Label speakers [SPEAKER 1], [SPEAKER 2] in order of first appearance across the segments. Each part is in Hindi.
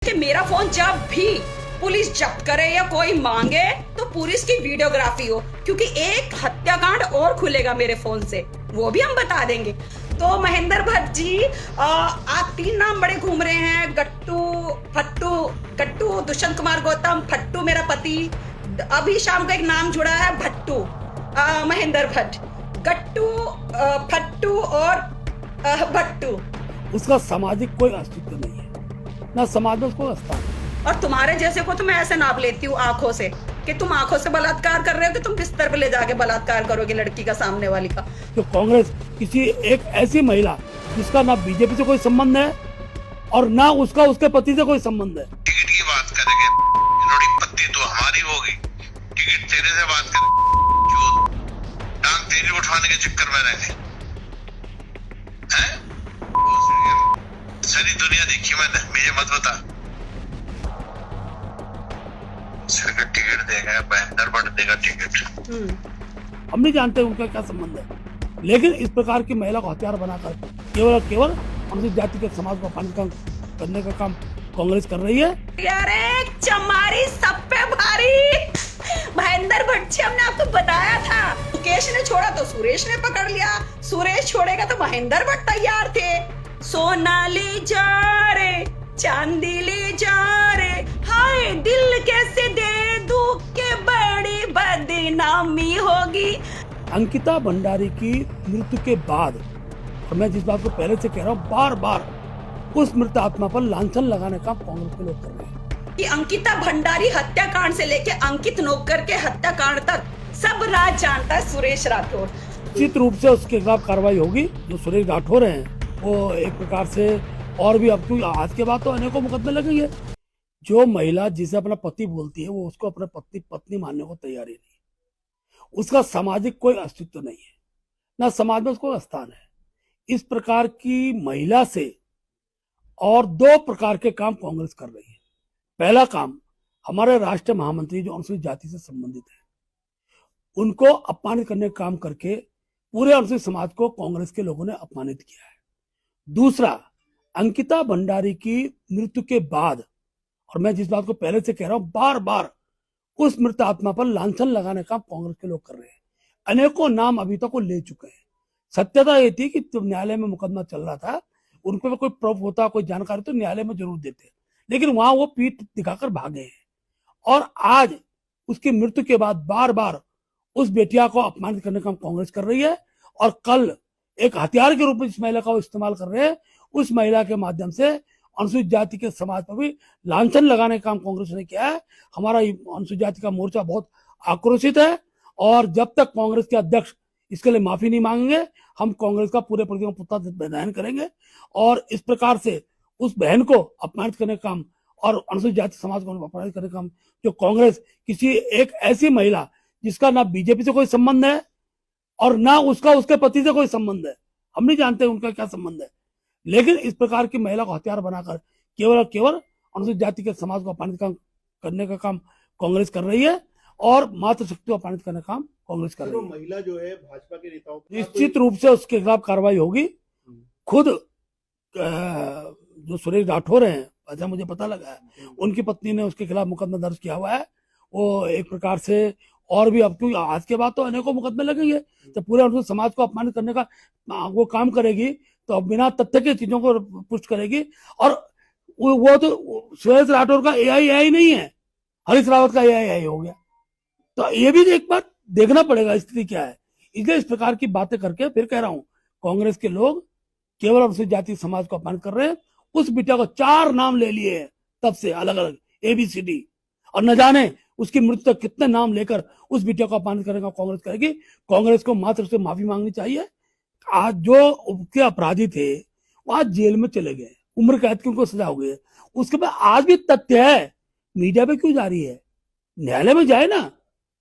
[SPEAKER 1] कि मेरा फोन जब भी पुलिस जब्त करे या कोई मांगे तो पुलिस की वीडियोग्राफी हो, क्योंकि एक हत्याकांड और खुलेगा मेरे फोन से, वो भी हम बता देंगे। तो महेंद्र भट्ट जी, आप 3 नाम बड़े घूम रहे हैं, गट्टू, फट्टू, गट्टू दुष्यंत कुमार गौतम, फट्टू मेरा पति, अभी शाम को एक नाम जुड़ा है भट्टू, महेंद्र भट्ट, गट्टू, फट्टू और भट्टू।
[SPEAKER 2] उसका सामाजिक कोई अस्तित्व नहीं है, ना समाज में उसको स्थान है।
[SPEAKER 1] और तुम्हारे जैसे को तो मैं ऐसे नाप लेती हूँ आंखों से, कि तुम आंखों से बलात्कार कर रहे हो कि तुम बिस्तर पे ले जाके बलात्कार करोगे लड़की का, सामने वाली का।
[SPEAKER 2] तो कांग्रेस किसी एक ऐसी महिला जिसका ना बीजेपी से कोई संबंध है और ना उसका उसके पति से कोई संबंध है।
[SPEAKER 3] टिकट की बात करेंगे, इन्होंने पत्ती तो हमारी होगी, टिकट तेरे से बात करें जो टांग तेरी उठाने के चक्कर में रहे हैं। सारी दुनिया देखी मैंने, मुझे मत बता। सिर्फ टिकट देगा, महेंद्र भट्ट देगा टिकट।
[SPEAKER 2] हम नहीं जानते उनका क्या संबंध है, लेकिन इस प्रकार की महिला को हथियार बनाकर केवल और केवल अनुसूचित जाति के समाज को अपमानित करने का काम कांग्रेस कर रही है।
[SPEAKER 1] अरे चमारी सब पे भारी, महेंद्र भट्ट जी, हमने आपको बताया था। मुकेश ने छोड़ा तो सुरेश ने पकड़ लिया, सुरेश छोड़ेगा तो महेंद्र भट्ट तैयार थे। सोना ले जा रे, चांदी ले जा रे, हाय दिल कैसे दे दूं के बड़ी बदनामी होगी।
[SPEAKER 2] अंकिता भंडारी की मृत्यु के बाद, और मैं जिस बात को पहले से कह रहा हूँ, बार बार उस मृत आत्मा पर लांछन लगाने का कांग्रेस के लोग कर रहे हैं।
[SPEAKER 1] कि अंकिता भंडारी हत्याकांड से लेके अंकित नोकर के हत्याकांड तक सब राज जानता है सुरेश राठौर।
[SPEAKER 2] निश्चित रूप से उसके खिलाफ कार्रवाई होगी। जो सुरेश राठौर हैं वो एक प्रकार से, और भी अब क्योंकि आज के बाद तो अनेकों मुकदमे लगेंगे। जो महिला जिसे अपना पति बोलती है वो उसको अपना पत्नी मानने को तैयार ही नहीं, उसका सामाजिक कोई अस्तित्व नहीं है, ना समाज में उसको स्थान है। इस प्रकार की महिला से और 2 प्रकार के काम कांग्रेस कर रही है। पहला काम, हमारे राष्ट्रीय महामंत्री जो अनुसूचित जाति से संबंधित है उनको अपमानित करने का काम करके पूरे अनुसूचित समाज को कांग्रेस के लोगों ने अपमानित किया है। दूसरा, अंकिता भंडारी की मृत्यु के बाद, और मैं जिस बात को पहले से कह रहा हूं, बार बार उस मृत आत्मा पर लांछन लगाने का कांग्रेस के लोग कर रहे हैं। अनेकों नाम अभी तक वो ले चुके हैं। सत्यता ये थी कि जब न्यायालय में मुकदमा चल रहा था, उन पर कोई प्रूफ होता, कोई जानकारी तो न्यायालय में जरूर देते, लेकिन वहां वो पीठ दिखाकर भागे हैं। और आज उसकी मृत्यु के बाद बार बार उस बेटिया को अपमानित करने का काम कांग्रेस कर रही है। और कल एक हथियार के रूप में इस महिला का वो इस्तेमाल कर रहे हैं। उस महिला के माध्यम से अनुसूचित जाति के समाज पर भी लांछन लगाने का काम कांग्रेस ने किया है। हमारा अनुसूचित जाति का मोर्चा बहुत आक्रोशित है, और जब तक कांग्रेस के अध्यक्ष इसके लिए माफी नहीं मांगेंगे, हम कांग्रेस का पूरे प्रदेश में पुनर्बहान करेंगे। और इस प्रकार से उस बहन को अपमानित करने का काम और अनुसूचित जाति समाज को अपमानित करने का काम जो कांग्रेस किसी एक ऐसी महिला जिसका ना बीजेपी से कोई संबंध है और ना उसका उसके पति से कोई संबंध है, हम नहीं जानते उनका क्या संबंध है, लेकिन इस प्रकार की महिला को हथियार बनाकर केवल और केवल अनुसूचित जाति के समाज को अपमानित करने का काम कांग्रेस कर रही है, और मातृशक्ति को अपमानित करने का काम कांग्रेस कर रही है।
[SPEAKER 4] महिला जो है भाजपा के नेताओं,
[SPEAKER 2] निश्चित रूप से उसके खिलाफ कार्रवाई होगी। खुद जो सुरेश राठौर हैं, अच्छा मुझे पता लगा है, उनकी पत्नी ने उसके खिलाफ मुकदमा दर्ज किया हुआ है। वो एक प्रकार से, और भी अब क्योंकि आज के बाद तो अनेकों मुकदमे लगेंगे, तो पूरे अनुसूचित समाज को अपमानित करने का वो काम करेगी, तो बिना तथ्य की चीजों को पुष्ट करेगी। और वो तो सुरेश राठौर का एआई नहीं है, हरीश रावत का एआई हो गया। तो ये भी एक बार देखना पड़ेगा स्थिति क्या है। इसलिए इस प्रकार की बातें करके, फिर कह रहा हूं, कांग्रेस के लोग केवल अनुसूचित जाति समाज को अपमानित कर रहे हैं। उस बिटिया को 4 नाम ले लिए हैं तब से, अलग अलग ABCD, और न जाने उसकी मृत्यु तक कितने नाम लेकर उस बिटिया को अपमानित करने का कांग्रेस करेगी। कांग्रेस को मात्र से माफी मांगनी चाहिए। आज जो उसके अपराधी थे वो आज जेल में चले गए, उम्र कैद की उनको सजा हो गई। उसके बाद आज भी तथ्य है, मीडिया पे क्यों जा रही है? न्यायालय में जाए ना,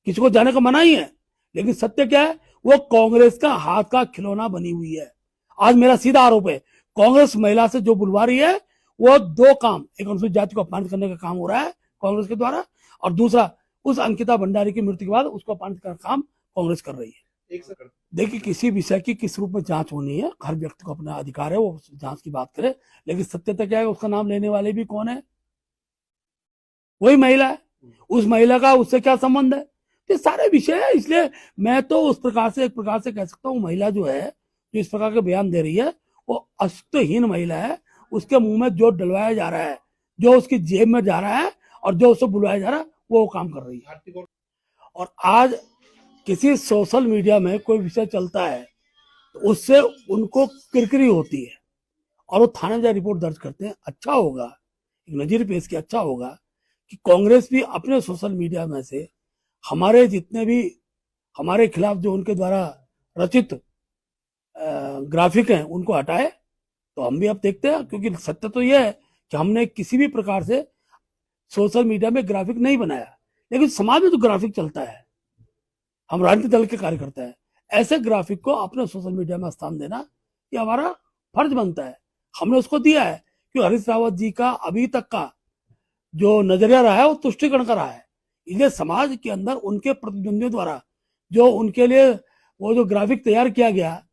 [SPEAKER 2] किसी को जाने का मना ही है, लेकिन सत्य क्या है, वो कांग्रेस का हाथ का खिलौना बनी हुई है। आज मेरा सीधा आरोप है, कांग्रेस महिला से जो बुलवा रही है वो 2 काम, एक अनुसूचित जाति को अपमानित करने का काम हो रहा है कांग्रेस के द्वारा, और दूसरा उस अंकिता भंडारी की मृत्यु के बाद उसको अपमानित करने का काम कांग्रेस कर रही है। देखिए, किसी विषय की किस रूप में जांच होनी है, हर व्यक्ति को अपना अधिकार है वो जांच की बात करे, लेकिन सत्यता क्या है, उसका नाम लेने वाले भी कौन है, वही महिला है, उस महिला का उससे क्या संबंध है? ये सारे विषय है। इसलिए मैं तो उस प्रकार से एक प्रकार से कह सकता हूँ, महिला जो है जो इस प्रकार के बयान दे रही है वो अस्तित्वहीन महिला है। उसके मुंह में जो डलवाया जा रहा है, जो उसकी जेब में जा रहा है और जो उससे बुलवाया जा रहा है, वो काम कर रही है। और आज किसी सोशल मीडिया में कोई विषय चलता है तो उससे उनको किरकिरी होती है और वो थाने में रिपोर्ट दर्ज करते हैं। अच्छा होगा, एक नजीर पेश किया, अच्छा होगा कि कांग्रेस भी अपने सोशल मीडिया में से हमारे जितने भी हमारे खिलाफ जो उनके द्वारा रचित ग्राफिक हैं उनको हटाए। तो हम भी अब देखते हैं, क्योंकि सत्य तो यह है कि हमने किसी भी प्रकार से सोशल मीडिया में ग्राफिक नहीं बनाया, लेकिन समाज में जो ग्राफिक चलता है, हम राजनीतिक दल के कार्यकर्ता हैं, ऐसे ग्राफिक को अपने सोशल मीडिया में स्थान देना ये हमारा फर्ज बनता है। हमने उसको दिया है कि हरीश रावत जी का अभी तक का जो नजरिया रहा है वो तुष्टिकरण का रहा है। इसलिए समाज के अंदर उनके प्रतिद्वंदियों द्वारा जो उनके लिए वो जो ग्राफिक तैयार किया गया,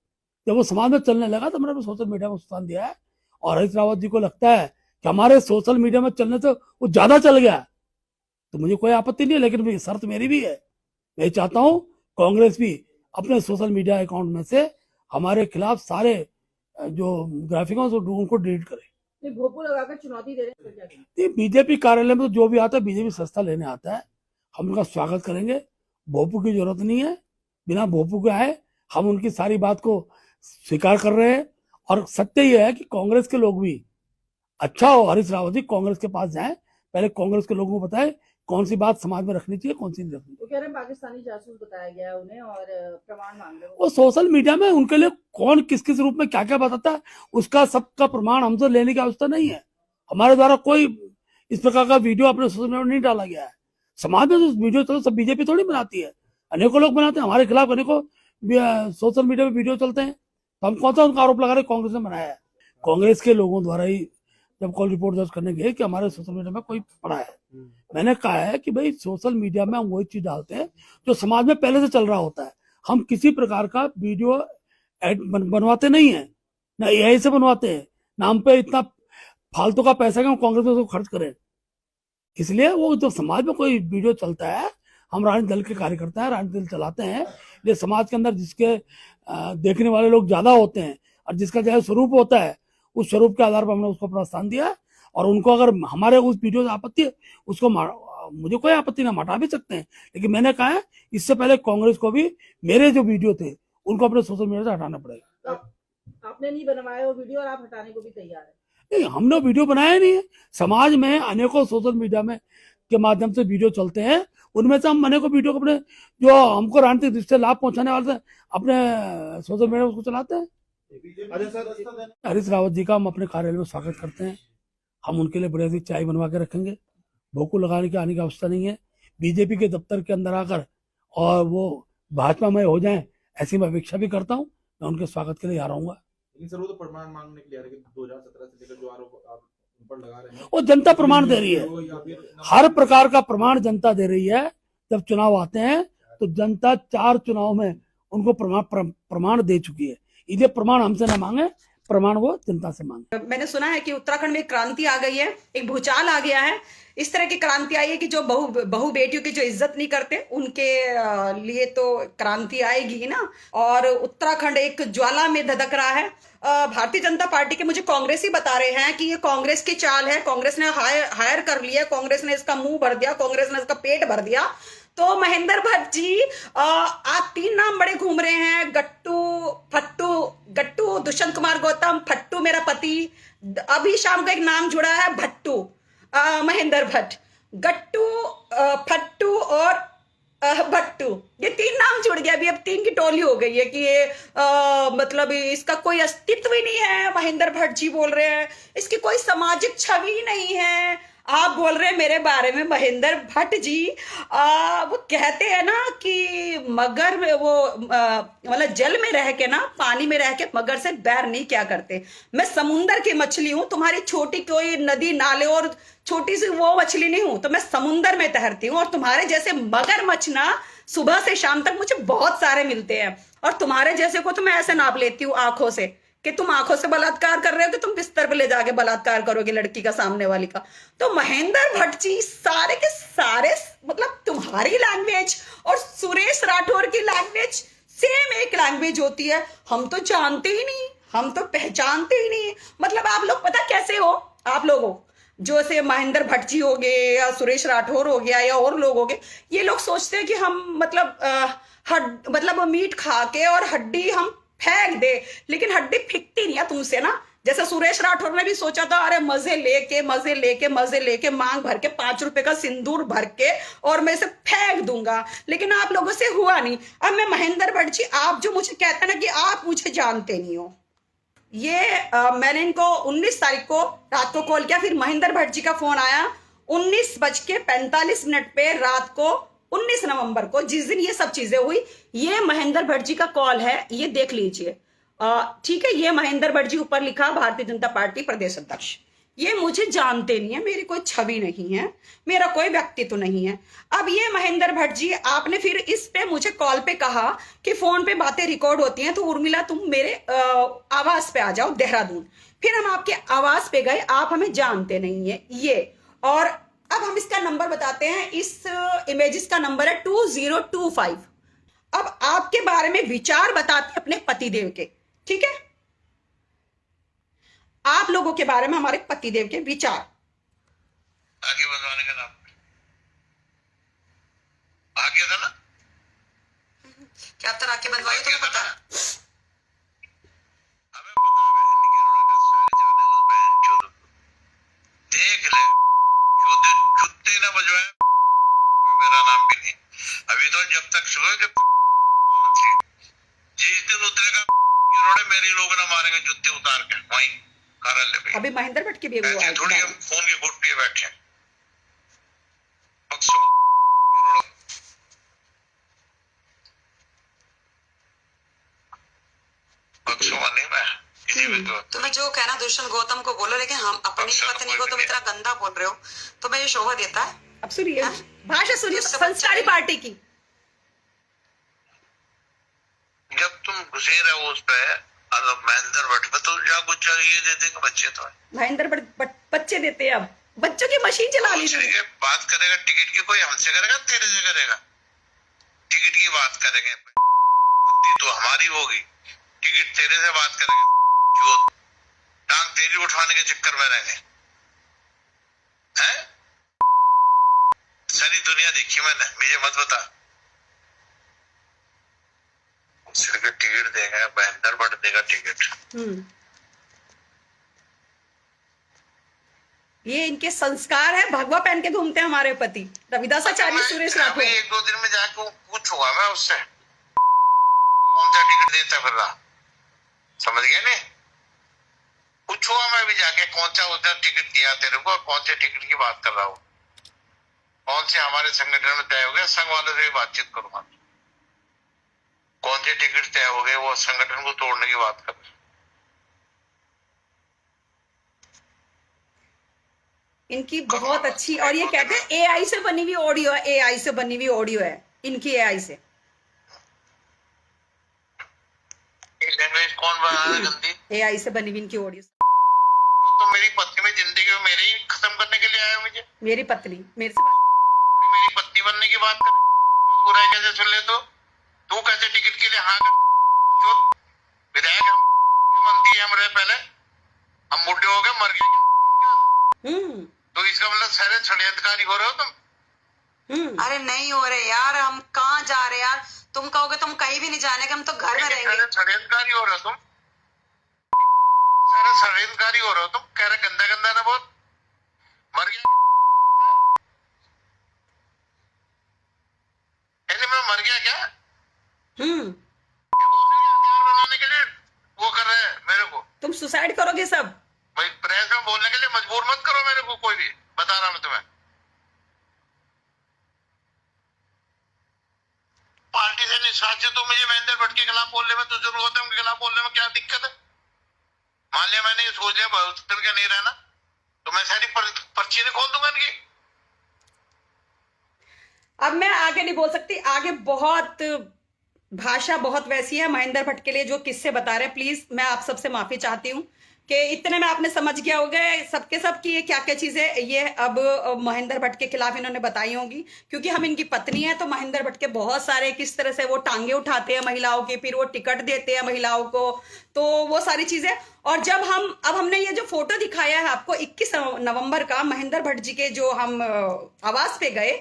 [SPEAKER 2] जब वो समाज में चलने लगा तो मैंने सोशल मीडिया में स्थान दिया है। और हरीश रावत जी को लगता है कि हमारे सोशल मीडिया में चलने से वो ज्यादा चल गया, तो मुझे कोई आपत्ति नहीं है, लेकिन शर्त मेरी भी है, मैं चाहता हूं कांग्रेस भी अपने सोशल मीडिया अकाउंट में से हमारे खिलाफ सारे जो ग्राफिक हैं उनको डिलीट करे।
[SPEAKER 5] भोपू लगाकर चुनौती दे रहे हैं।
[SPEAKER 2] ये बीजेपी कार्यालय में तो जो भी आता है बीजेपी संस्था लेने आता है, हम उनका स्वागत करेंगे। भोपू की जरूरत नहीं है, बिना भोपू के आए हम उनकी सारी बात को स्वीकार कर रहे हैं। और सत्य यह है कि कांग्रेस के लोग भी, अच्छा हो हरीश रावत जी कांग्रेस के पास जाएं, पहले कांग्रेस के लोगों को बताएं कौन सी बात समाज में रखनी चाहिए, कौन सी नहीं रखनी।
[SPEAKER 5] वो कह रहे हैं पाकिस्तानी जासूस बताया गया है उन्हें और प्रमाण मांग रहे हैं।
[SPEAKER 2] वो सोशल मीडिया में उनके लिए कौन किस किस रूप में क्या क्या बताता है, उसका सबका प्रमाण हमसे लेने की आवश्यकता नहीं है। हमारे द्वारा कोई इस प्रकार का वीडियो अपने सोशल मीडिया में नहीं डाला गया है। समाज में जो वीडियो चलो सब बीजेपी थोड़ी बनाती है, अनेकों लोग बनाते हैं, हमारे खिलाफ अनेकों सोशल मीडिया में वीडियो चलते हैं, तो हम कौन सा उनका आरोप लगा रहे कांग्रेस ने बनाया है? कांग्रेस के लोगों द्वारा ही जब कॉल रिपोर्ट दर्ज करने गए कि हमारे सोशल मीडिया में कोई पड़ा है, मैंने कहा है कि भाई सोशल मीडिया में हम वही चीज डालते हैं जो समाज में पहले से चल रहा होता है। हम किसी प्रकार का वीडियो बनवाते नहीं है, ना एआई से बनवाते हैं, ना हम पे इतना फालतू का पैसा कि हम कांग्रेस में उसको खर्च करें। इसलिए वो जो समाज में कोई वीडियो चलता है, हम राजनीतिक दल के कार्यकर्ता हैं, राजनीतिक दल चलाते हैं, ये समाज के अंदर जिसके देखने वाले लोग ज्यादा होते हैं और जिसका जो स्वरूप होता है, उस स्वरूप के आधार पर हमने उसको प्रोत्साहन दिया। और उनको अगर हमारे उस वीडियो से आपत्ति है, उसको मुझे कोई आपत्ति ना, हटा भी सकते हैं, लेकिन मैंने कहा है इससे पहले कांग्रेस को भी मेरे जो वीडियो थे उनको अपने सोशल मीडिया से हटाना पड़ेगा।
[SPEAKER 5] आपने नहीं बनवाया वो वीडियो और आप हटाने को भी तैयार है?
[SPEAKER 2] नहीं, हमने वीडियो बनाया नहीं है। समाज में अनेकों सोशल मीडिया में के माध्यम से वीडियो चलते हैं, उनमें से हम अनेकों वीडियो को अपने जो हमको राजनीतिक दृष्टि से लाभ पहुंचाने वाले थे अपने सोशल मीडिया उसको चलाते हैं। हरीश रावत जी का हम अपने कार्यालय में स्वागत करते हैं। हम उनके लिए बढ़िया सी चाय बनवा के रखेंगे, भोकू लगाने की आने की आवश्यकता नहीं है। बीजेपी के दफ्तर के अंदर आकर और वो भाजपा में हो जाएं, ऐसी मैं अपेक्षा भी करता हूँ। मैं उनके स्वागत के लिए आ रहूंगा।
[SPEAKER 6] लेकिन सर वो तो प्रमाण मांगने के लिए आ रहे हैं कि 2017 से लेकर जो आरोप आप उन पर लगा रहे हैं
[SPEAKER 2] वो जनता प्रमाण दे रही है, हर प्रकार का प्रमाण जनता दे रही है। जब चुनाव आते हैं तो जनता 4 चुनाव में उनको प्रमाण दे चुकी है, इसलिए प्रमाण हमसे ना मांगे, प्रमाण वो जनता से मांगे।
[SPEAKER 1] मैंने सुना है कि उत्तराखंड में क्रांति आ गई है, एक भूचाल आ गया है। इस तरह की क्रांति आई है कि जो बहू बेटियों की जो इज्जत नहीं करते उनके लिए तो क्रांति आएगी ना। और उत्तराखंड एक ज्वाला में धधक रहा है। भारतीय जनता पार्टी के मुझे कांग्रेस ही बता रहे हैं कि ये कांग्रेस की चाल है, कांग्रेस ने हायर कर लिया, कांग्रेस ने इसका मुंह भर दिया, कांग्रेस ने इसका पेट भर दिया। तो महेंद्र भट्ट जी आज 3 नाम बड़े घूम रहे हैं, गट्टू दुष्यंत कुमार गौतम, फट्टू मेरा पति, अभी शाम को एक नाम जुड़ा है भट्टू, महेंद्र भट्ट, गट्टू, फट्टू और भट्टू, ये 3 नाम जुड़ गया। अभी अब 3 की टोली हो गई है कि ये मतलब इसका कोई अस्तित्व ही नहीं है। महेंद्र भट्ट जी बोल रहे हैं इसकी कोई सामाजिक छवि ही नहीं है। आप बोल रहे हैं मेरे बारे में महेंद्र भट्ट जी, वो कहते हैं ना कि मगर में वो मतलब जल में रह के ना, पानी में रह के मगर से बैर नहीं क्या करते। मैं समुंदर की मछली हूं, तुम्हारी छोटी कोई नदी नाले और छोटी सी वो मछली नहीं हूं, तो मैं समुंदर में तैरती हूँ। और तुम्हारे जैसे मगरमच्छ ना सुबह से शाम तक मुझे बहुत सारे मिलते हैं, और तुम्हारे जैसे को तो मैं ऐसे नाप लेती हूँ आंखों से कि तुम आंखों से बलात्कार कर रहे हो कि तुम बिस्तर पे ले जाके बलात्कार करोगे लड़की का, सामने वाली का। तो महेंद्र भट्ट जी सारे के सारे, मतलब तुम्हारी लैंग्वेज और सुरेश राठौर की लैंग्वेज सेम एक लैंग्वेज होती है। हम तो जानते ही नहीं, हम तो पहचानते ही नहीं। मतलब आप लोग पता कैसे हो, आप लोगों जो से महेंद्र भट्ट जी हो गए या सुरेश राठौर हो गया या और लोग हो गए, ये लोग सोचते हैं कि हम मतलब मीट खा के और हड्डी हम फेंक दे, लेकिन हड्डी फिकती नहीं है तुमसे ना। जैसे सुरेश राठौर ने भी सोचा था, अरे मजे लेके मांग भर के 5 रुपए का सिंदूर भर के और मैं इसे फेंक दूंगा, लेकिन आप लोगों से हुआ नहीं। अब मैं महेंद्र भट्ट जी, आप जो मुझे कहते हैं ना कि आप मुझे जानते नहीं हो, ये मैंने इनको 19 तारीख को रात को कॉल किया, फिर महेंद्र भट्ट जी का फोन आया 19:45 पे रात को 19 नवंबर को, जिस दिन ये सब चीजें हुई। ये महेंद्र भट्ट जी का कॉल है, ये देख लीजिए। ठीक है, ये महेंद्र भट्ट जी ऊपर लिखा भारतीय जनता पार्टी प्रदेश अध्यक्ष। ये मुझे जानते नहीं है, मेरी कोई छवि नहीं है, मेरा कोई व्यक्तित्व नहीं है। अब ये महेंद्र भट्ट जी, आपने फिर इस पे मुझे कॉल पे कहा कि फोन पे बातें रिकॉर्ड होती हैं, तो उर्मिला तुम मेरे आवास पे आ जाओ देहरादून। फिर हम आपके आवास पे गए, आप हमें जानते नहीं है ये। और अब हम इसका नंबर बताते हैं, इस इमेजेस का नंबर है 2025। अब आपके बारे में विचार बताते हैं अपने पतिदेव के, ठीक है, आप लोगों के बारे में हमारे पतिदेव के विचार।
[SPEAKER 3] आगे बढ़वाने का नाम आ गया था ना,
[SPEAKER 1] क्या तरह आके बनवाई तुम्हें पता है?
[SPEAKER 3] हमें पता है बहन की लड़का सारे जाने उस बहन चोद देख ले, जुत्ते ना बजवाए, मेरा नाम भी नहीं अभी तो, जब तक सुनो, जब जिस दिन उतरेगा इन्होंने मेरे लोग ना मारेंगे जुत्ते उतार के वहीं।
[SPEAKER 1] अभी महेंद्र भट्ट की भी
[SPEAKER 3] थोड़ी हम फोन के गुट पे बैठे नहीं मैं
[SPEAKER 1] तुम्हें जो कहना दुष्यंत गौतम को बोलो, लेकिन हम अपनी पत्नी को तुम इतना गंदा बोल रहे हो, तुम्हें ये शोभा देता है? अब सुनिए भाषा, सुनिए संस्कारी पार्टी की।
[SPEAKER 3] जब तुम घुसे रहो उस पे महेंद्र भट्ट पे, तो जा कुछ ये देते बच्चे, तो
[SPEAKER 1] महेंद्र भट्ट बच्चे देते हैं। अब बच्चों की मशीन चला लीजिए।
[SPEAKER 3] बात करेगा टिकट की, कोई हमसे करेगा तेरे से करेगा? टिकट की बात करेंगे, पत्ती तो हमारी होगी, टिकट तेरे से बात करेंगे, जो टांग तेरी उठवाने के चक्कर में रहेंगे हैं? सारी दुनिया देखी मैंने, मुझे मत बता। सिर्फ टिकट देगा महेंद्र भट्ट, देगा टिकट।
[SPEAKER 1] ये इनके संस्कार है, भगवा पहन के घूमते हैं हमारे पति रविदासाचार्य सुरेश राठौर।
[SPEAKER 3] 1-2 दिन में जाके पूछूंगा मैं उससे कौन सा टिकट देता फिर रहा, समझ गया नहीं? पूछूंगा मैं भी जाके कौन सा उसने टिकट दिया तेरे को, कौन से टिकट की बात कर रहा हूँ, कौन से हमारे संगठन में तय हो गया, संघ वालों से भी बातचीत करूंगा, कौन से टिकट तय हो गए, वो संगठन को तोड़ने की बात कर रहे।
[SPEAKER 1] इनकी बहुत अच्छी, और ये कहते हैं एआई से बनी हुई ऑडियो है, एआई से बनी हुई ऑडियो है इनकी, एआई से।
[SPEAKER 3] लैंग्वेज कौन बना रहा है गंदी?
[SPEAKER 1] एआई से बनी हुई इनकी ऑडियो।
[SPEAKER 3] तो मेरी पत्नी में जिंदगी में मेरी खत्म करने के लिए आया मुझे?
[SPEAKER 1] मेरी पत्नी मेरे से
[SPEAKER 3] मेरी पत्नी बनने की बात कर, बुराई कैसे सुन ले? तो तू कैसे टिकट के लिए हाँ कर? विधायक हम मनती है, हम रहे पहले, हम बुढ़े हो गए, मर गए, तो इसका मतलब सारे षड्यंत्रकारी हो रहे हो तुम?
[SPEAKER 1] अरे नहीं हो रहे यार, हम कहाँ जा रहे यार, तुम कहोगे तुम कहीं भी नहीं जाने, हम तो घर में रहेंगे।
[SPEAKER 3] षड्यंत्रकारी हो रहे हो तुम, सारे षड्यंत्रकारी हो रहे हो तुम, कह रहे गंदा गंदा ना बहुत, मर गया ऐसे मैं मर गया क्या? हथियार बनाने के लिए वो कर रहे हैं मेरे को।
[SPEAKER 1] तुम सुसाइड करोगे सब?
[SPEAKER 3] भाई प्रेस में बोलने के लिए मजबूर मत करो मेरे को, कोई भी बता रहा मैं तुम्हें। पार्टी से निष्कासित हो, तो मुझे महेंद्र भट्ट के खिलाफ बोलने में, तो जरूर होता है उनके खिलाफ बोलने में क्या दिक्कत है? मान लिया मैंने ये सोच लिया भविष्य का नहीं रहना, तो मैं सारी पर्ची ने खोल दूंगा इनकी।
[SPEAKER 1] अब मैं आगे नहीं बोल सकती, आगे बहुत भाषा बहुत वैसी है महेंद्र भट्ट के लिए जो किससे बता रहे हैं। प्लीज मैं आप सबसे माफी चाहती हूँ कि इतने में आपने समझ गया होगा सबके सब की ये क्या क्या चीजें ये अब महेंद्र भट्ट के खिलाफ इन्होंने बताई होंगी, क्योंकि हम इनकी पत्नी है। तो महेंद्र भट्ट के बहुत सारे किस तरह से वो टांगे उठाते हैं महिलाओं की, फिर वो टिकट देते हैं महिलाओं को, तो वो सारी चीजें। और जब अब हमने ये जो फोटो दिखाया है आपको 21 नवंबर का महेंद्र भट्ट जी के जो हम आवास पे गए,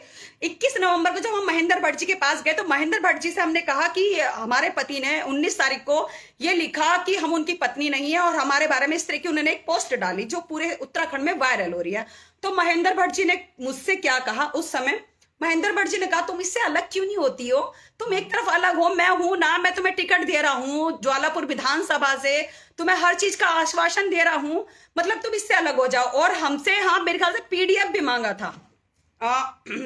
[SPEAKER 1] 21 नवंबर को जब हम महेंद्र भट्ट जी के पास गए तो महेंद्र भट्ट जी से हमने कहा कि हमारे पति ने 19 तारीख को ये लिखा कि हम उनकी पत्नी नहीं है, और हमारे बारे में इस तरह की उन्होंने एक पोस्ट डाली जो पूरे उत्तराखंड में वायरल हो रही है। तो महेंद्र भट्ट जी ने मुझसे क्या कहा उस समय, महेंद्र भट्ट जी ने कहा तुम इससे अलग क्यों नहीं होती हो, तुम एक तरफ अलग हो, मैं हूं ना, मैं तुम्हें टिकट दे रहा हूं ज्वालापुर विधानसभा से, तुम्हें हर चीज का आश्वासन दे रहा हूं, मतलब तुम इससे अलग हो जाओ। और हमसे हाँ मेरे ख्याल से पीडीएफ भी मांगा था,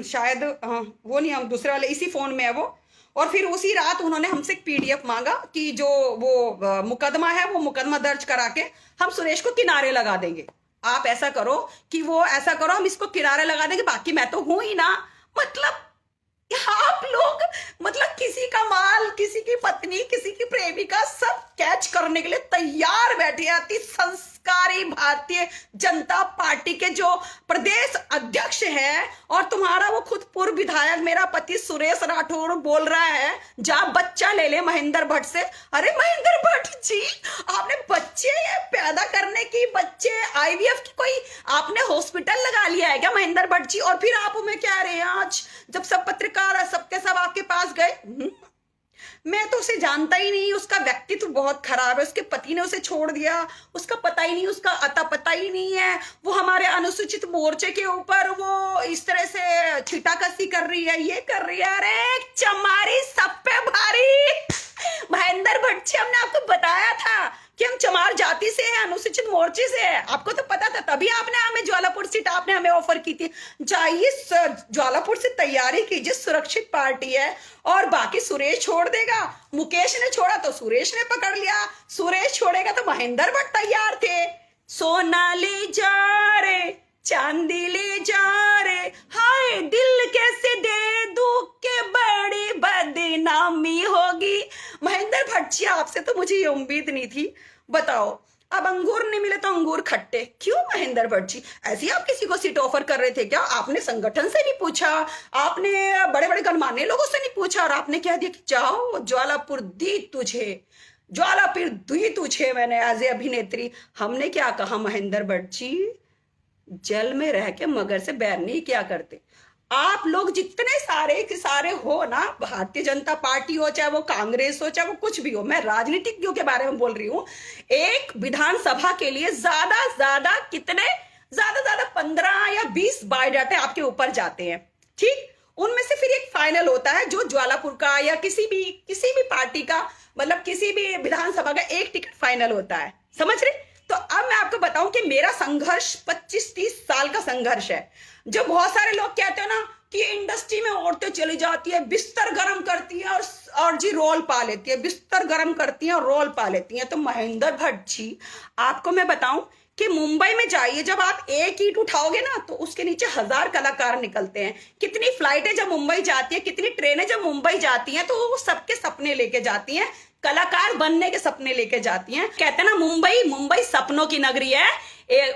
[SPEAKER 1] शायद वो नहीं, हम दूसरे वाले इसी फोन में है वो। और फिर उसी रात उन्होंने हमसे एक पीडीएफ मांगा कि जो वो मुकदमा है वो मुकदमा दर्ज करा के हम सुरेश को किनारे लगा देंगे। आप ऐसा करो कि वो ऐसा करो, हम इसको किनारे लगा देंगे, बाकी मैं तो हूं ही ना। मतलब आप लोग मतलब किसी का माल, किसी की पत्नी, किसी की प्रेमिका सब कैच करने के लिए तैयार बैठे। अति संस्कारी भारतीय जनता पार्टी के जो प्रदेश अध्यक्ष है और तुम्हारा वो खुद पूर्व विधायक मेरा पति सुरेश राठौर बोल रहा है जा बच्चा ले ले महेंद्र भट्ट से। अरे महेंद्र भट्ट जी, आपने बच्चे पैदा करने की, बच्चे आईवीएफ की कोई आपने हॉस्पिटल लगा लिया है क्या महेंद्र भट्ट जी? और फिर आप हमें कह रहे हैं आज जब सब पत्रकार सबके सब आपके पास गए, मैं तो उसे जानता ही नहीं, उसका व्यक्तित्व बहुत खराब है, उसके पति ने उसे छोड़ दिया, उसका पता ही नहीं, उसका अता पता ही नहीं है, वो हमारे अनुसूचित मोर्चे के ऊपर वो इस तरह से छीटाकसी कर रही है, ये कर रही है। अरे चमारी सब पे भारी महेंद्र भट्ट जी, हमने आपको बताया था कि हम चमार जाति से हैं, अनुसूचित मोर्चे से है, आपको तो पता था, तभी आपने हमें ज्वालापुर सीट आपने हमें ऑफर की थी। जाइए ज्वालापुर से तैयारी कीजिए, सुरक्षित पार्टी है। और बाकी सुरेश छोड़ देगा, मुकेश ने छोड़ा तो सुरेश ने पकड़ लिया, सुरेश छोड़ेगा तो महेंद्र भट्ट तैयार थे। सोना ले जा रे, चांदी ले जा रे, हाय दिल कैसे दे दूं के बड़ी बदनामी होगी। महेंद्र भट्ट जी, आपसे तो मुझे ये उम्मीद नहीं थी। बताओ, अब अंगूर नहीं मिले तो अंगूर खट्टे क्यों महेंद्र भट्ट जी? ऐसे ही आप किसी को सीट ऑफर कर रहे थे क्या? आपने संगठन से नहीं पूछा, आपने बड़े बड़े गणमान्य लोगों से नहीं पूछा, और आपने कह दिया कि जाओ ज्वालापुर दी तुझे, ज्वालापुर दी तुझे मैंने एज ए अभिनेत्री। हमने क्या कहा महेंद्र भट्ट जी, जल में रह के मगर से बैर नहीं क्या करते। आप लोग जितने सारे के सारे हो ना, भारतीय जनता पार्टी हो, चाहे वो कांग्रेस हो, चाहे वो कुछ भी हो, मैं राजनीतिज्ञों के बारे में बोल रही हूं। एक विधानसभा के लिए ज्यादा कितने, ज्यादा 15 या 20 बायोडाटे आपके ऊपर जाते हैं, ठीक? उनमें से फिर एक फाइनल होता है जो ज्वालापुर का या किसी भी पार्टी का, मतलब किसी भी विधानसभा का एक टिकट फाइनल होता है, समझ रहे? तो अब मैं आपको बताऊं कि मेरा संघर्ष 25-30 साल का संघर्ष है। जो बहुत सारे लोग कहते हो ना कि इंडस्ट्री में औरतें चली जाती है, बिस्तर गर्म करती है और जी रोल पा लेती है, बिस्तर गर्म करती है और रोल पा लेती है। तो महेंद्र भट्ट जी, आपको मैं बताऊं कि मुंबई में जाइए, जब आप एक ईंट उठाओगे ना तो उसके नीचे 1000 कलाकार निकलते हैं। कितनी फ्लाइटें जब मुंबई जाती है, कितनी ट्रेनें जब मुंबई जाती हैं, तो वो सबके सपने लेके जाती हैं, कलाकार बनने के सपने लेके जाती हैं। कहते हैं ना मुंबई सपनों की नगरी है,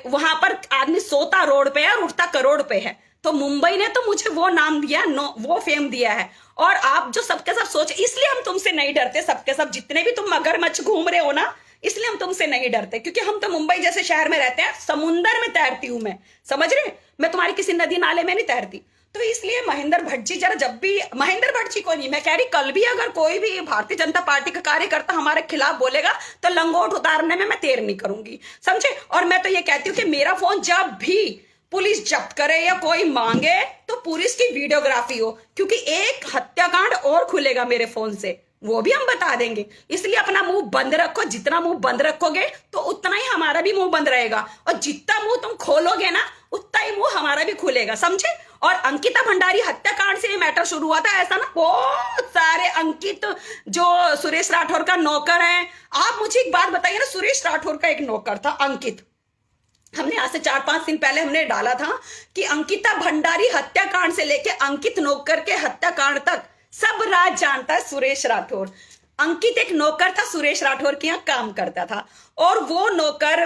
[SPEAKER 1] वहां पर आदमी सोता रोड पे है और उठता करोड़ पे है। तो मुंबई ने तो मुझे वो नाम दिया, वो फेम दिया है। और आप जो सबके सब सोच, इसलिए हम तुमसे नहीं डरते, सबके सब जितने भी तुम मगरमच्छ घूम रहे हो ना, इसलिए हम तुमसे नहीं डरते, क्योंकि हम तो मुंबई जैसे शहर में रहते हैं, समुंदर में तैरती हूं मैं, समझ रहे? मैं तुम्हारी किसी नदी नाले में नहीं तैरती। तो इसलिए महेंद्र भट्ट जी, जरा जब भी महेंद्र भट्ट जी को नहीं, मैं कह रही कल भी अगर कोई भी भारतीय जनता पार्टी का कार्यकर्ता हमारे खिलाफ बोलेगा तो लंगोट उतारने में मैं देर नहीं करूंगी, समझे? और मैं तो ये कहती हूँ कि मेरा फोन जब भी पुलिस जब्त करे या कोई मांगे तो पुलिस की वीडियोग्राफी हो, क्योंकि एक हत्याकांड और खुलेगा मेरे फोन से, वो भी हम बता देंगे। इसलिए अपना मुंह बंद रखो, जितना मुंह बंद रखोगे तो उतना ही हमारा भी मुंह बंद रहेगा, और जितना मुंह तुम खोलोगे ना उतना ही मुंह हमारा भी खुलेगा, समझे? और अंकिता भंडारी हत्याकांड से ये मैटर शुरू हुआ था, ऐसा ना बहुत सारे अंकित जो सुरेश राठौर का नौकर है। आप मुझे एक बात बताइए ना, सुरेश राठौर का एक नौकर था अंकित, हमने आज से 4-5 दिन पहले हमने डाला था कि अंकिता भंडारी हत्याकांड से लेके अंकित नौकर के हत्याकांड तक सब राज जानता है सुरेश राठौर। अंकित एक नौकर था, सुरेश राठौर के यहाँ काम करता था, और वो नौकर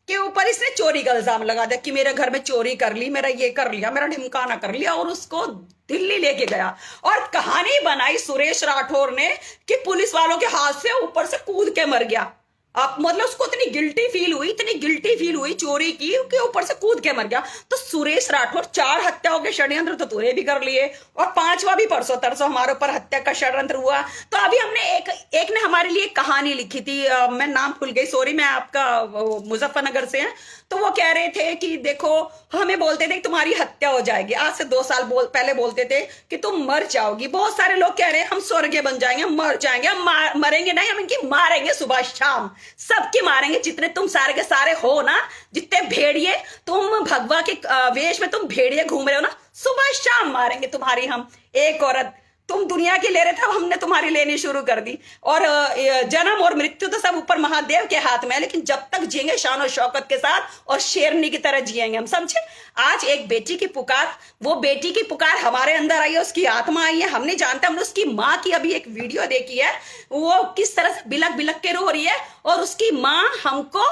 [SPEAKER 1] के ऊपर इसने चोरी का इल्जाम लगा दिया कि मेरे घर में चोरी कर ली, मेरा ये कर लिया, मेरा ढिमकाना कर लिया, और उसको दिल्ली लेके गया। और कहानी बनाई सुरेश राठौर ने कि पुलिस वालों के हाथ से ऊपर से कूद के मर गया। अब मतलब उसको इतनी गिल्टी फील हुई चोरी की कि ऊपर से कूद के मर गया। तो सुरेश राठौर 4 हत्याओं के षड्यंत्र तो तूने भी कर लिए, और 5वां भी परसों तरसों हमारे ऊपर हत्या का षड्यंत्र हुआ। तो अभी हमने एक ने हमारे लिए कहानी लिखी थी, मैं नाम भूल गई, सॉरी, मैं आपका मुजफ्फरनगर से है। तो वो कह रहे थे कि देखो, हमें बोलते थे कि तुम्हारी हत्या हो जाएगी, आज से 2 साल पहले बोलते थे कि तुम मर जाओगी। बहुत सारे लोग कह रहे हैं हम स्वर्गीय बन जाएंगे, हम मर जाएंगे, हम मरेंगे नहीं, हम इनकी मारेंगे सुबह शाम, सबकी मारेंगे, जितने तुम सारे के सारे हो ना, जितने भेड़िए तुम भगवा के वेश में तुम भेड़िए घूम रहे हो ना, सुबह शाम मारेंगे तुम्हारी हम। एक औरत तुम दुनिया की ले रहे थे, अब हमने तुम्हारी लेनी शुरू कर दी। और जन्म और मृत्यु तो सब ऊपर महादेव के हाथ में है, लेकिन जब तक जिएंगे शान और शौकत के साथ और शेरनी की तरह जिएंगे हम, समझे। आज एक बेटी की पुकार, वो बेटी की पुकार हमारे अंदर आई है, उसकी आत्मा आई है, हम नहीं जानते। हमने उसकी माँ की अभी एक वीडियो देखी है, वो किस तरह से बिलक बिलक के रो रही है, और उसकी माँ हमको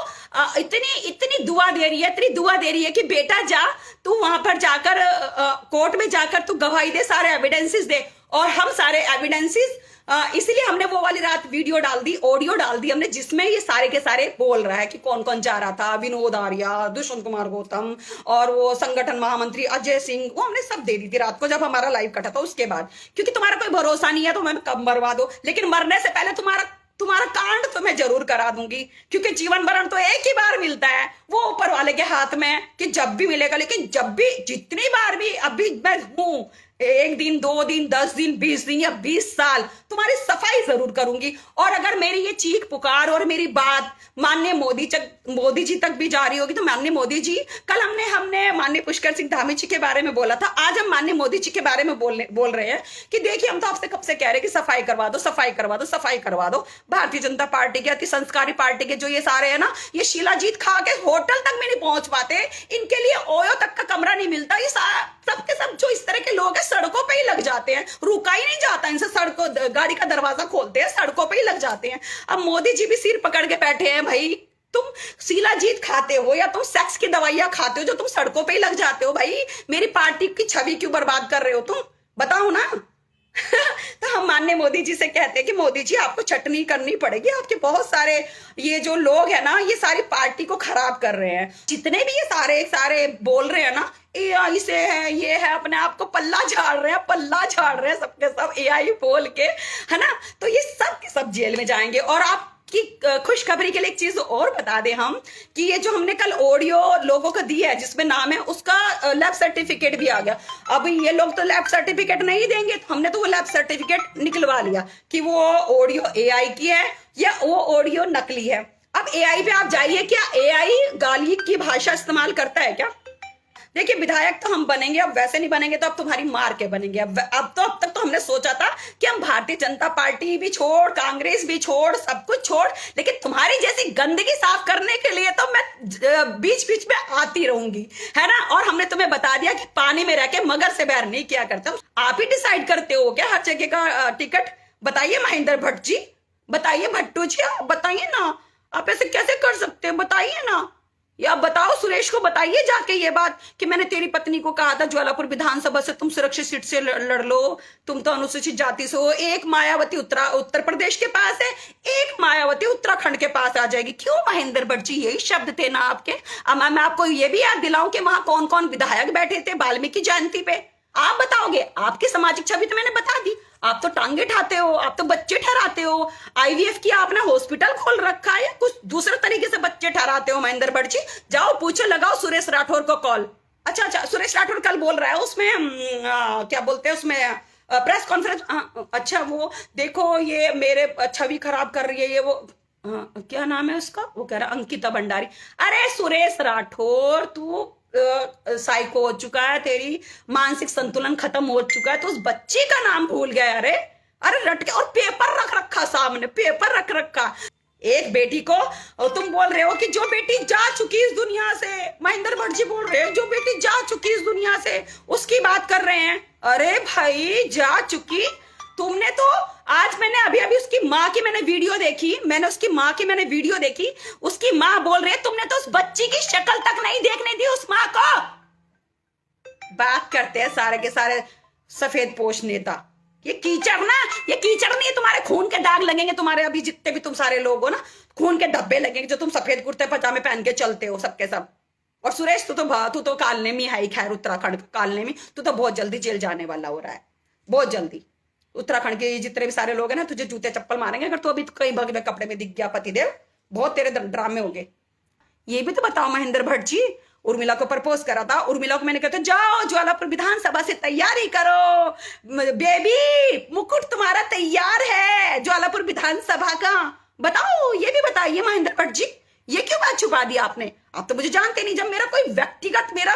[SPEAKER 1] इतनी दुआ दे रही है, इतनी दुआ दे रही है कि बेटा जा, तू वहां पर जाकर कोर्ट में जाकर तू गवाही दे, सारे एविडेंसेस दे। और हम सारे एविडेंसेस, इसलिए हमने वो वाली रात वीडियो डाल दी, ऑडियो डाल दी हमने, जिसमें ये सारे के सारे बोल रहा है कि कौन कौन जा रहा था, विनोद आर्या, दुष्यंत कुमार गौतम, और वो संगठन महामंत्री अजय सिंह, वो हमने सब दे दी थी रात को जब हमारा लाइव कटा था। उसके बाद क्योंकि तुम्हारा कोई भरोसा नहीं है तो मैं कब मरवा दो, लेकिन मरने से पहले तुम्हारा कांड तो मैं जरूर करा दूंगी, क्योंकि जीवन मरण तो एक ही बार मिलता है, वो ऊपर वाले के हाथ में है कि जब भी मिलेगा। लेकिन जब भी, जितनी बार भी अभी मैं हूं, 1 दिन 2 दिन 10 दिन 20 दिन या 20 साल तुम्हारी सफाई जरूर करूंगी। और अगर मेरी ये चीख पुकार और मेरी बात माननीय मोदी जी तक भी जा रही होगी, तो माननीय मोदी जी, कल हमने माननीय पुष्कर सिंह धामी जी के बारे में बोला था, आज हम माननीय मोदी जी के बारे में बोल रहे हैं कि देखिए, हम तो आपसे कब से कह रहे हैं कि सफाई करवा दो, सफाई करवा दो, सफाई करवा दो। भारतीय जनता पार्टी के, अति संस्कारी पार्टी के जो ये सारे है ना, ये शीलाजीत खा के होटल तक में नहीं पहुंच पाते, इनके लिए ओयो तक का कमरा नहीं मिलता। ये सबके सब जो इस तरह के लोग हैं सड़कों पे ही लग जाते हैं, रुका ही नहीं जाता इनसे, सड़कों गाड़ी का दरवाजा खोलते हैं, सड़कों पे ही लग जाते हैं। अब मोदी जी भी सिर पकड़ के बैठे हैं, भाई तुम शीलाजीत खाते हो या तुम सेक्स की दवाइयां खाते हो जो तुम सड़कों पे ही लग जाते हो, भाई मेरी पार्टी की छवि क्यों बर्बाद कर रहे हो तुम, बताओ ना। तो हम माननीय मोदी जी से कहते हैं कि मोदी जी आपको चटनी करनी पड़ेगी, आपके बहुत सारे ये जो लोग हैं ना, ये सारी पार्टी को खराब कर रहे हैं। जितने भी ये सारे बोल रहे हैं ना, एआई से है, ये है, अपने आप को पल्ला झाड़ रहे हैं सबके सब एआई बोल के, है ना। तो ये सब के सब जेल में जाएंगे। और आप कि खुशखबरी के लिए एक चीज और बता दें हम कि ये जो हमने कल ऑडियो लोगों को दी है जिसमें नाम है, उसका लैब सर्टिफिकेट भी आ गया। अब ये लोग तो लैब सर्टिफिकेट नहीं देंगे, तो हमने तो वो लैब सर्टिफिकेट निकलवा लिया कि वो ऑडियो एआई की है या वो ऑडियो नकली है। अब एआई पे आप जाइए, क्या एआई गाली की भाषा इस्तेमाल करता है क्या? देखिए, विधायक तो हम बनेंगे, अब वैसे नहीं बनेंगे तो अब तुम्हारी मार के बनेंगे। अब तक तो हमने सोचा था कि हम भारतीय जनता पार्टी भी छोड़, कांग्रेस भी छोड़, सब कुछ छोड़, लेकिन तुम्हारी जैसी गंदगी साफ करने के लिए तो मैं बीच बीच में आती रहूंगी, है ना। और हमने तुम्हें बता दिया कि पानी में रह के मगर से बैर नहीं किया करते। आप ही डिसाइड करते हो क्या हर जगह का टिकट? बताइए महेंद्र भट्ट जी, बताइए भट्टू जी, आप बताइए ना, आप ऐसे कैसे कर सकते हैं, बताइए ना। या बताओ, सुरेश को बताइए जाके ये बात कि मैंने तेरी पत्नी को कहा था ज्वालापुर विधानसभा से तुम सुरक्षित सीट से लड़ लो, तुम तो अनुसूचित जाति से हो। एक मायावती उत्तर प्रदेश के पास है, एक मायावती उत्तराखंड के पास आ जाएगी। क्यों महेंद्र भट्ट जी, यही शब्द थे ना आपके। अब मैं आपको ये भी याद दिलाऊं कि वहां कौन कौन विधायक बैठे थे वाल्मीकि जयंती पे। आप बताओगे, आपकी सामाजिक छवि तो मैंने बता दी। आप तो टांगे ठाते हो, आप तो बच्चे ठहराते हो, आईवीएफ की आपने हॉस्पिटल खोल रखा है या कुछ दूसरे तरीके से बच्चे ठहराते हो महेंद्र भट्ट जी। जाओ पूछो, लगाओ सुरेश राठौर को कॉल। अच्छा, सुरेश राठौर कल बोल रहा है उसमें क्या बोलते हैं उसमें प्रेस कॉन्फ्रेंस। अच्छा, वो देखो ये मेरे छवि खराब कर रही है, ये वो क्या नाम है उसका, वो कह रहा अंकिता भंडारी। अरे सुरेश राठौर, तू साइको हो चुका है, तेरी मानसिक संतुलन खत्म हो चुका है, तो उस बच्ची का नाम भूल गया। अरे रट के, और पेपर रख रखा सामने, पेपर रख रखा। एक बेटी को तुम बोल रहे हो कि जो बेटी जा चुकी इस दुनिया से, महेंद्र भट्ट जी बोल रहे हैं जो बेटी जा चुकी इस दुनिया से, उसकी बात कर रहे हैं। अरे भाई जा चुकी तुमने तो। आज मैंने अभी अभी उसकी माँ की मैंने वीडियो देखी, उसकी माँ बोल रही है तुमने तो उस बच्ची की शक्ल तक नहीं देखने दी उस माँ को। बात करते हैं सारे के सारे सफेद पोश नेता। ये कीचड़ नहीं है, तुम्हारे खून के दाग लगेंगे, तुम्हारे अभी जितने भी तुम सारे लोग हो ना, खून के धब्बे लगेंगे जो तुम सफेद कुर्ते पजामे पहन के चलते हो सबके सब। और सुरेश तू तो कालने में है, खैर उत्तराखंड कालने में तू तो बहुत जल्दी जेल जाने वाला हो रहा है, बहुत जल्दी। उत्तराखंड के जितने भी सारे लोग हैं ना तुझे जूते चप्पल मारेंगे अगर तू अभी कई भग में कपड़े में दिख गया पतिदेव। बहुत तेरे ड्रामे हो गए। ये भी तो बताओ महेंद्र भट्ट जी, उर्मिला को प्रपोज करा था, उर्मिला को मैंने कहता जाओ ज्वालापुर विधानसभा से तैयारी करो बेबी, मुकुट तुम्हारा तैयार है ज्वालापुर विधानसभा का। बताओ, ये भी बताइए महेंद्र भट्ट जी, ये क्यों बात छुपा दी आपने? आप तो मुझे जानते नहीं, जब मेरा कोई व्यक्तिगत मेरा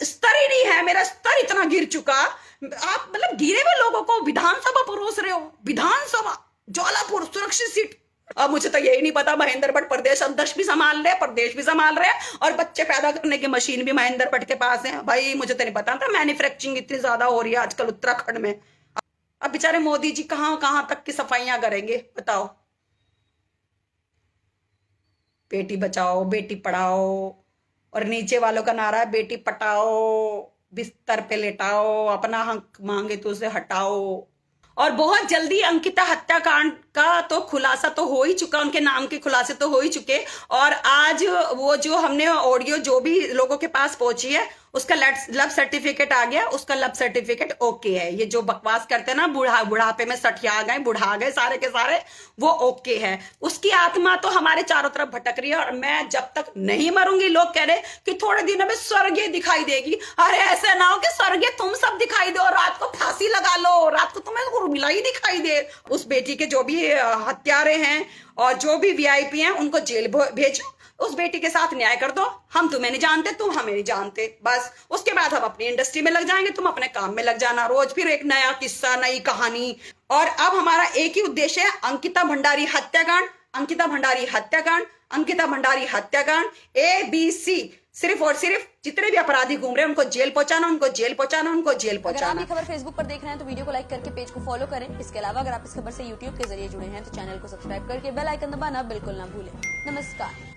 [SPEAKER 1] स्तर ही नहीं है, मेरा स्तर इतना गिर चुका, आप मतलब गिरे हुए लोगों को विधानसभा परोस रहे हो। विधानसभा ज्वालापुर सुरक्षित सीट। अब मुझे तो यही नहीं पता महेंद्र भट्ट प्रदेश अध्यक्ष भी संभाल रहे और बच्चे पैदा करने की मशीन भी महेंद्र भट्ट के पास है। भाई मुझे तो नहीं पता था मैन्युफैक्चरिंग इतनी ज्यादा हो रही है आजकल उत्तराखंड में। अब बेचारे मोदी जी कहां तक की सफाइयां करेंगे बताओ। बेटी बचाओ बेटी पढ़ाओ और नीचे वालों का नारा है बेटी पटाओ, बिस्तर पे लेटाओ, अपना हक मांगे तो उसे हटाओ। और बहुत जल्दी अंकिता हत्याकांड का तो खुलासा तो हो ही चुका, उनके नाम के खुलासे तो हो ही चुके। और आज वो जो हमने ऑडियो जो भी लोगों के पास पहुंची है उसका लब सर्टिफिकेट आ गया, उसका लब सर्टिफिकेट ओके है। ये जो बकवास करते हैं ना बुढ़ापे में सठिया गए बुढ़ा गए सारे के सारे, वो ओके है। उसकी आत्मा तो हमारे चारों तरफ भटक रही है और मैं जब तक नहीं मरूंगी, लोग कह रहे कि थोड़े दिनों में स्वर्गीय दिखाई देगी। अरे ऐसे ना हो कि स्वर्गीय तुम सब दिखाई दो, रात को फांसी लगा लो, रात को तुम्हें उर्मिला ही दिखाई दे। उस बेटी के जो भी हत्यारे हैं और जो भी वीआईपी हैं उनको जेल भेजो, उस बेटी के साथ न्याय कर दो। हम तुम्हें नहीं जानते, तुम हमें नहीं जानते, बस उसके बाद हम अपनी इंडस्ट्री में लग जाएंगे, तुम अपने काम में लग जाना। रोज फिर एक नया किस्सा, नई कहानी। और अब हमारा एक ही उद्देश्य है, अंकिता भंडारी हत्याकांड, ABC, सिर्फ और सिर्फ जितने भी अपराधी घूम रहे हैं उनको जेल पहुंचाना।
[SPEAKER 7] अगर आप ये खबर फेसबुक पर देख रहे हैं तो वीडियो को लाइक करके पेज को फॉलो करें। इसके अलावा अगर आप इस खबर से यूट्यूब के जरिए जुड़े हैं तो चैनल को सब्सक्राइब करके बेल आइकन दबाना बिल्कुल ना भूलें। नमस्कार।